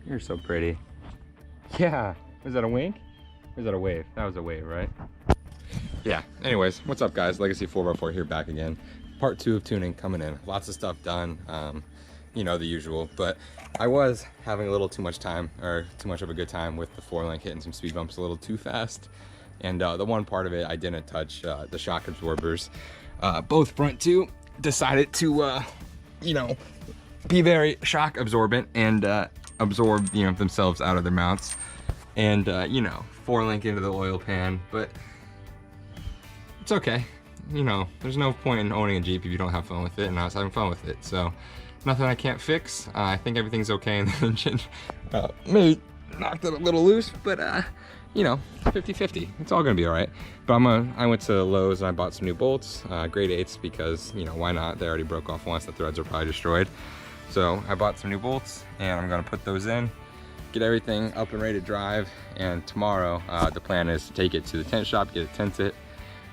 You're so pretty. Yeah. Was that a wink? Or was that a wave? That was a wave, right? Yeah. Anyways, what's up, guys? Legacy 4x4 here, back again. Part 2 of tuning coming in. Lots of stuff done. You know, the usual. But I was having a little too much time, or too much of a good time with the 4-link, hitting some speed bumps a little too fast. And the one part of it, I didn't touch the shock absorbers. Both front two decided to, you know, be very shock absorbent and absorb, you know, themselves out of their mounts. And, you know, 4-link into the oil pan. But it's okay. You know, there's no point in owning a Jeep if you don't have fun with it, and I was having fun with it. So, nothing I can't fix. I think everything's okay in the engine. Maybe knocked it a little loose, but, you know, 50-50. It's all gonna be all right. But I went to Lowe's and I bought some new bolts, grade 8s, because, you know, why not? They already broke off once. The threads are probably destroyed. So I bought some new bolts and I'm gonna put those in, get everything up and ready to drive. And tomorrow, the plan is to take it to the tent shop, get it tinted,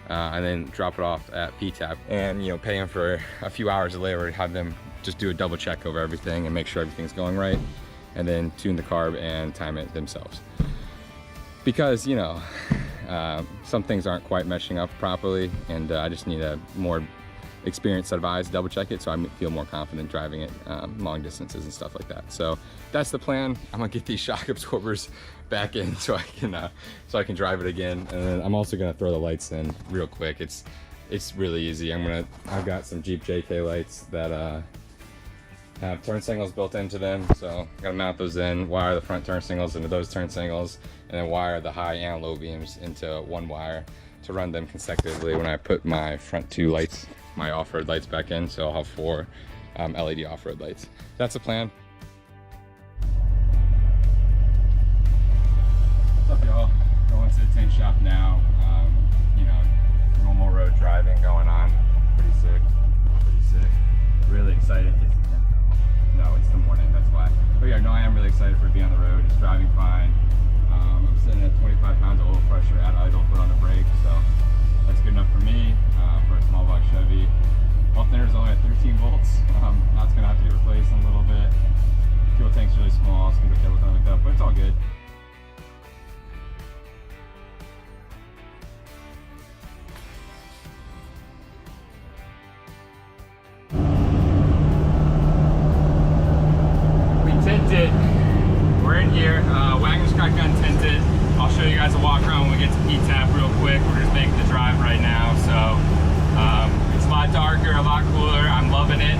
and then drop it off at PTAP. And, you know, pay them for a few hours of labor, have them just do a double check over everything and make sure everything's going right. And then tune the carb and time it themselves. Because, you know, some things aren't quite meshing up properly, and I just need a more experienced set of eyes to double check it, so I feel more confident driving it long distances and stuff like that. So that's the plan. I'm gonna get these shock absorbers back in so I can drive it again, and then I'm also gonna throw the lights in real quick. It's really easy. I've got some Jeep JK lights that have turn signals built into them, so I'm gonna mount those in, wire the front turn signals into those turn signals, and then wire the high and low beams into one wire to run them consecutively when I put my front 2 lights, my off-road lights, back in. So I'll have 4 LED off-road lights. That's the plan. What's up, y'all? Going to the tank shop now. You know, normal road driving going on. Pretty sick. Really excited. No, it's the morning, that's why. But yeah, no, I am really excited for it to be on the road. It's driving fine. I'm sitting at 25 pounds of oil pressure at idle, foot on the brake, so that's good enough for me, for a small block Chevy. Alternate is only at 13 volts. That's gonna have to get replaced in a little bit. Fuel tank's really small, so I'm gonna get with hooked up, but it's all good. Tinted. We're in here. Wagoneer's got gun tinted. I'll show you guys a walk around when we get to PTAP real quick. We're just making the drive right now, so it's a lot darker, a lot cooler. I'm loving it.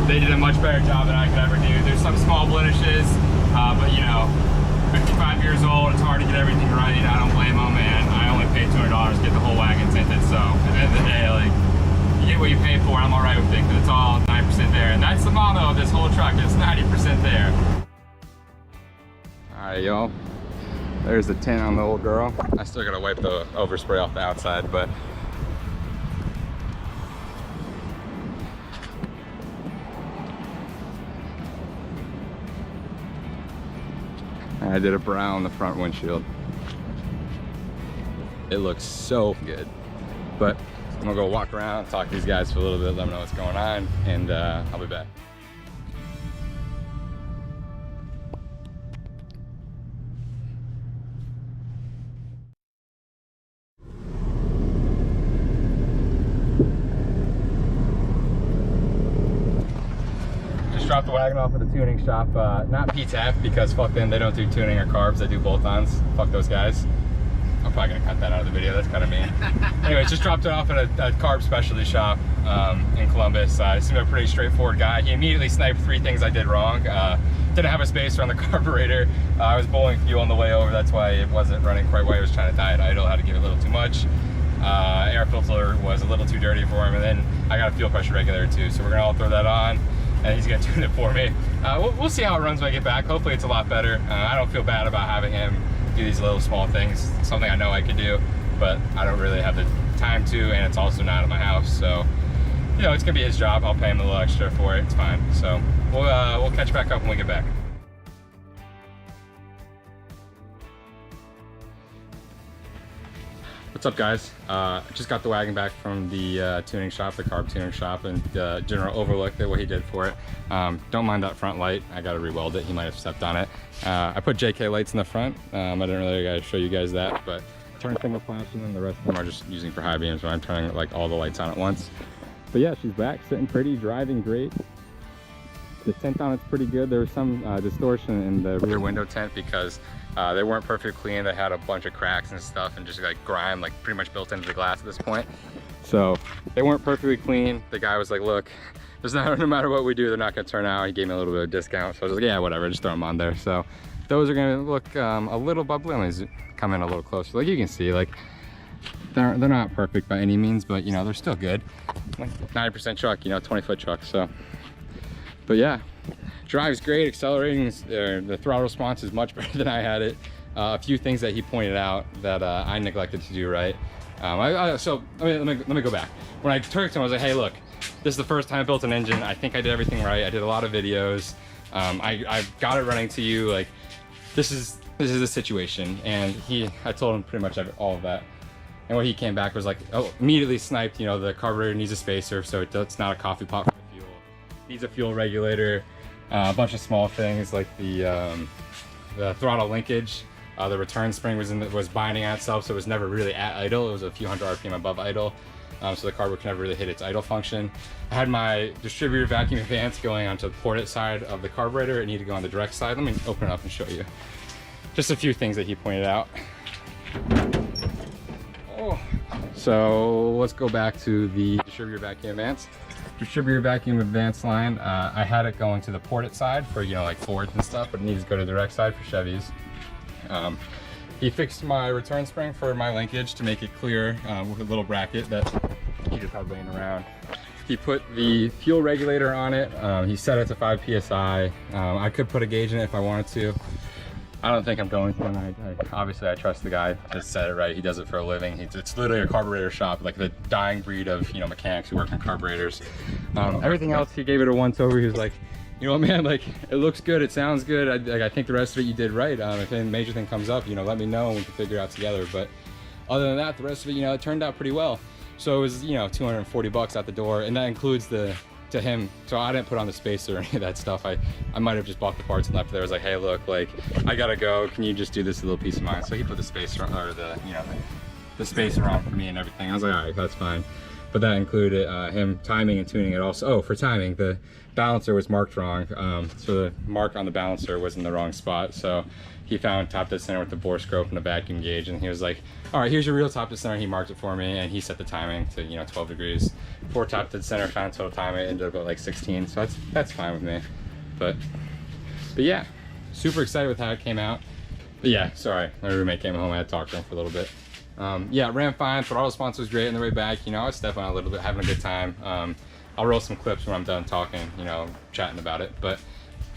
They did a much better job than I could ever do. There's some small blemishes, but you know, 55 years old, it's hard to get everything right. I don't blame them, and I only paid $200 to get the whole wagon tinted. So at the end of the day, like, you get what you pay for. I'm all right with it because it's all 9% there, and that's the motto of this whole truck. It's 90% there. All right, y'all. There's the tint on the old girl. I still gotta wipe the overspray off the outside, but I did a brown on the front windshield. It looks so good, but I'm gonna go walk around, talk to these guys for a little bit, let them know what's going on, and I'll be back. Just dropped the wagon off at the tuning shop, not PTAP, because fuck them, they don't do tuning or carbs, they do bolt-ons. Fuck those guys. I'm probably gonna cut that out of the video, that's kind of mean. Anyways, just dropped it off at a carb specialty shop in Columbus. He seemed like a pretty straightforward guy. He immediately sniped 3 things I did wrong. Didn't have a spacer on the carburetor. I was bowling fuel on the way over, that's why it wasn't running quite well. I was trying to tie it idle, had to give it a little too much. Air filter was a little too dirty for him, and then I got a fuel pressure regulator too, so we're gonna all throw that on, and he's gonna tune it for me. We'll see how it runs when I get back. Hopefully it's a lot better. I don't feel bad about having him do these little small things, something I know I could do, but I don't really have the time to, and it's also not at my house, so you know, it's gonna be his job. I'll pay him a little extra for it, it's fine. So we'll catch back up when we get back. What's up, guys? Just got the wagon back from the tuning shop, the carb tuning shop, and general overlook at what he did for it. Don't mind that front light. I got to re-weld it. He might have stepped on it. I put JK lights in the front. I didn't really show you guys that, but turn single flashing, and the rest of them are just using for high beams. So I'm turning like all the lights on at once. But yeah, she's back, sitting pretty, driving great. The tint on it's pretty good. There was some distortion in the rear window tint because they weren't perfectly clean. They had a bunch of cracks and stuff and just like grime like pretty much built into the glass at this point. So they weren't perfectly clean. The guy was like, look, there's no matter what we do, they're not gonna turn out. He gave me a little bit of discount. So I was like, yeah, whatever, just throw them on there. So those are gonna look a little bubbly. Let me come in a little closer. Like you can see, like they're not perfect by any means, but you know, they're still good. Like 90% truck, you know, 20-foot truck, so. But yeah, drives great, accelerating, the throttle response is much better than I had it. A few things that he pointed out that I neglected to do right. So let me go back. When I turned to him, I was like, hey, look, this is the first time I built an engine. I think I did everything right. I did a lot of videos. I got it running to you. Like, this is the situation. And I told him pretty much all of that. And what he came back was like, oh, immediately sniped, you know, the carburetor needs a spacer, so it's not a coffee pot for the fuel. Needs a fuel regulator, a bunch of small things like the throttle linkage. The return spring was binding on itself, so it was never really at idle. It was a few hundred RPM above idle, so the carburetor could never really hit its idle function. I had my distributor vacuum advance going onto the ported side of the carburetor. It needed to go on the direct side. Let me open it up and show you. Just a few things that he pointed out. Oh. So let's go back to the distributor vacuum advance. Distributor vacuum advance line, I had it going to the ported side for, you know, like Fords and stuff, but it needs to go to the direct side for Chevys. He fixed my return spring for my linkage to make it clear with a little bracket that he just had laying around. He put the fuel regulator on it. He set it to 5 PSI. I could put a gauge in it if I wanted to. I don't think I'm going to, and obviously I trust the guy to set it right. He does it for a living. It's literally a carburetor shop, like the dying breed of, you know, mechanics who work on carburetors. Everything else, he gave it a once over. He was like, you know what, man, like, it looks good, it sounds good. I think the rest of it you did right. If any major thing comes up, you know, let me know and we can figure it out together. But other than that, the rest of it, you know, it turned out pretty well. So it was, you know, 240 bucks out the door, and that includes to him. So I didn't put on the spacer or any of that stuff. I might have just bought the parts and left it there. I was like, hey, look, like, I gotta go. Can you just do this a little piece of mine? So he put the spacer, or the spacer on for me and everything. I was like, all right, that's fine. But that included him timing and tuning it also. Oh, for timing, the balancer was marked wrong. So the mark on the balancer was in the wrong spot. So he found top dead center with the bore scope and a vacuum gauge, and he was like, all right, here's your real top dead center. He marked it for me, and he set the timing to, you know, 12 degrees. For top dead center, found total time, it ended up at like 16. So that's fine with me. But yeah, super excited with how it came out. But yeah, sorry, my roommate came home. I had to talk to him for a little bit. Yeah, it ran fine. Throttle response was great on the way back. You know, I was stepping on a little bit, having a good time. I'll roll some clips when I'm done talking, you know, chatting about it. But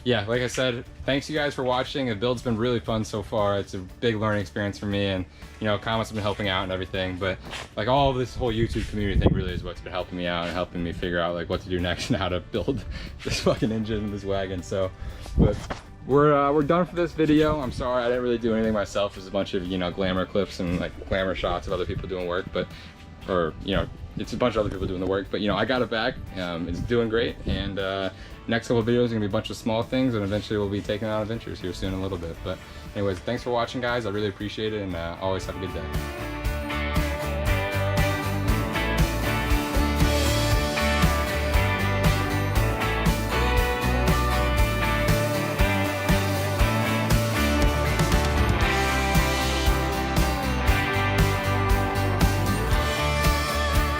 yeah, like I said, thanks you guys for watching. The build's been really fun so far. It's a big learning experience for me, and you know, comments have been helping out and everything. But like, all of this whole YouTube community thing really is what's been helping me out and helping me figure out like what to do next and how to build this fucking engine and this wagon. So, but we're done for this video. I'm sorry I didn't really do anything myself. There's a bunch of, you know, glamour clips and like glamour shots of other people doing work, but, or, you know, it's a bunch of other people doing the work, but you know, I got it back. It's doing great, and next couple of videos are gonna be a bunch of small things, and eventually we'll be taking on adventures here soon a little bit. But anyways, thanks for watching, guys. I really appreciate it, and always have a good day.